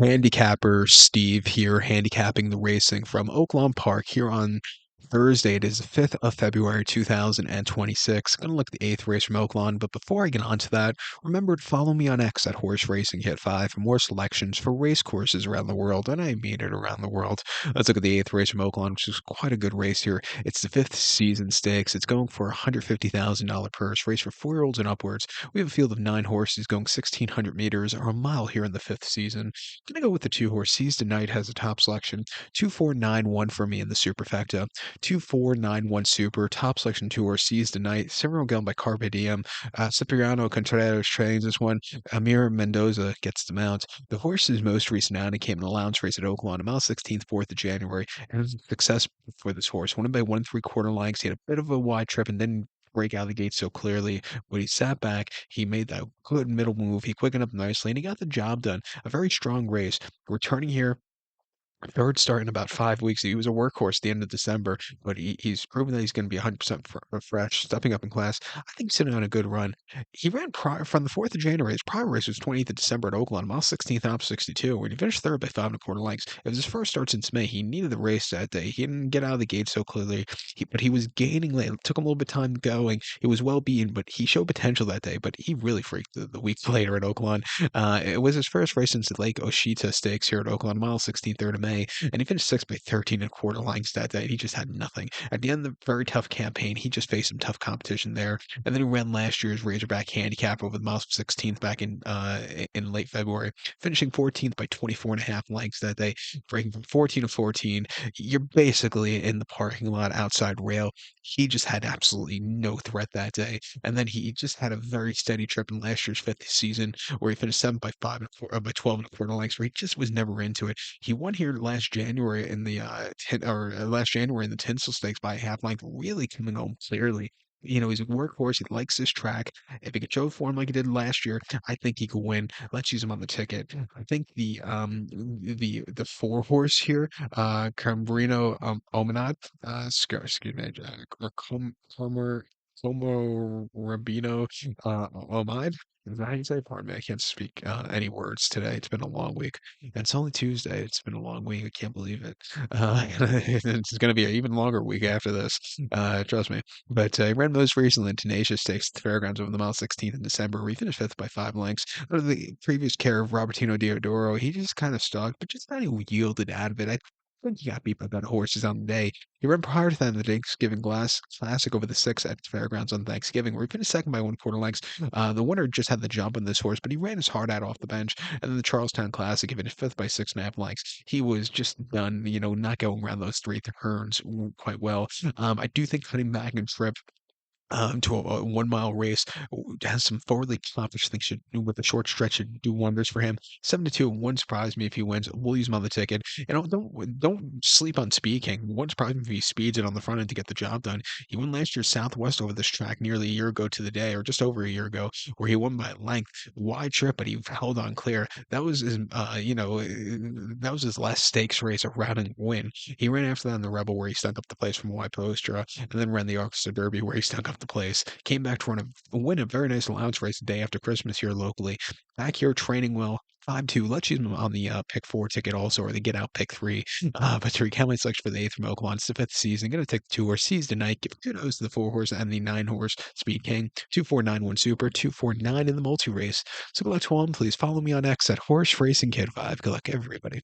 Handicapper Steve here, handicapping the racing from Oaklawn Park here on Thursday. It is the 5th of February, 2026. Gonna look at the eighth race from Oaklawn, but before I get on to that, remember to follow me on X at Horse Racing Hit 5 for more selections for race courses around the world, and I mean it around the world. Let's look at the eighth race from Oaklawn, which is quite a good race here. It's the fifth season stakes. It's going for a $150,000 purse, race for 4-year-olds and upwards. We have a field of 9 horses going 1,600 meters or a mile here in the fifth season. Gonna go with the 2 horse. Seized Tonight has a top selection. 2491 for me in the superfecta. 2491 super. Top selection 2 horse. Seized Tonight. Several going by Carpe Diem. Cipriano Contreras trains this one. Amir Mendoza gets the mount. The horse's most recent outing came in a allowance race at Oaklawn, a mile 16th, 4th of January, and it was a success for this horse. Won by 1 3/4 lengths. He had a bit of a wide trip and then break out of the gate so clearly. When he sat back, he made that good middle move. He quickened up nicely and he got the job done. A very strong race. Returning here third start in about 5 weeks. He was a workhorse at the end of December, but he's proven that he's going to be 100% fresh, stepping up in class. I think sitting on a good run. He ran prior, from the 4th of January. His prior race was 20th of December at Oakland, mile 16th out of 62, where he finished third by 5 1/4 lengths. It was his first start since May. He needed the race that day. He didn't get out of the gate so clearly, but he was gaining late. It took him a little bit of time going. He was well beaten, but he showed potential that day, but he really freaked the week later at Oakland. It was his first race since the Lake Oshita Stakes here at Oakland, mile 16th, 3rd of May, and he finished sixth by 13 1/4 lengths that day. He just had nothing. At the end of the very tough campaign, he just faced some tough competition there. And then he ran last year's Razorback handicap over the mile 16th back in late February, finishing 14th by 24 1/2 lengths that day, breaking from 14 to 14. You're basically in the parking lot outside rail. He just had absolutely no threat that day. And then he just had a very steady trip in last year's fifth season where he finished seventh by by 12 1/4 lengths, where he just was never into it. He won here last January in the Tinsel Stakes by a half length, really coming home clearly. He's a workhorse. He likes this track. If he could show form like he did last year, I think he could win. Let's use him on the ticket. I think the 4 horse here, Cambrino Omanat, excuse me, or Como Rabino Omid. Is that how you say it? Pardon me, I can't speak any words today. It's been a long week. And it's only Tuesday. It's been a long week. I can't believe it. It's going to be an even longer week after this. Trust me. But he ran most recently in Tenacious Stakes at the Fairgrounds over the mile 16th in December, where he finished fifth by 5 lengths. Under the previous care of Robertino Diodoro, he just kind of stuck, but just kind of yielded out of it. I think he got beat by better horses on the day. He ran prior to that in the Thanksgiving Classic over the 6 at the Fairgrounds on Thanksgiving, where he finished second by 1/4 lengths. The winner just had the jump on this horse, but he ran his heart out off the bench. And then the Charlestown Classic, he finished fifth by 6 1/2 lengths. He was just done, not going around those three turns quite well. I do think cutting back and trip to a 1 mile race has some forwardly accomplished things should do with a short stretch should do wonders for him. 7-2 won't surprise me if he wins. We'll use him on the ticket. Don't sleep on Speed King. Won't surprise me if he speeds it on the front end to get the job done. He won last year's Southwest over this track nearly a year ago to the day, or just over a year ago, where he won by a length. Wide trip, but he held on clear. That was his last stakes race, a routing win. He ran after that in the Rebel, where he stunk up the place from a wide posture, and then ran the Arkansas Derby, where he stunk up the place. Came back to win a very nice allowance race the day after Christmas here locally. Back here training well. 5-2. Let's use him on the pick 4 ticket also, or the get out pick 3. But to recount my selection for the eighth from Oaklawn, it's the fifth season. Going to take the 2 horse Seized Tonight. Give kudos to the 4 horse and the 9 horse Speed King. 2491 Super, 249 in the multi race. So good luck to all. Please follow me on X at Horse Racing Kid 5. Good luck, everybody.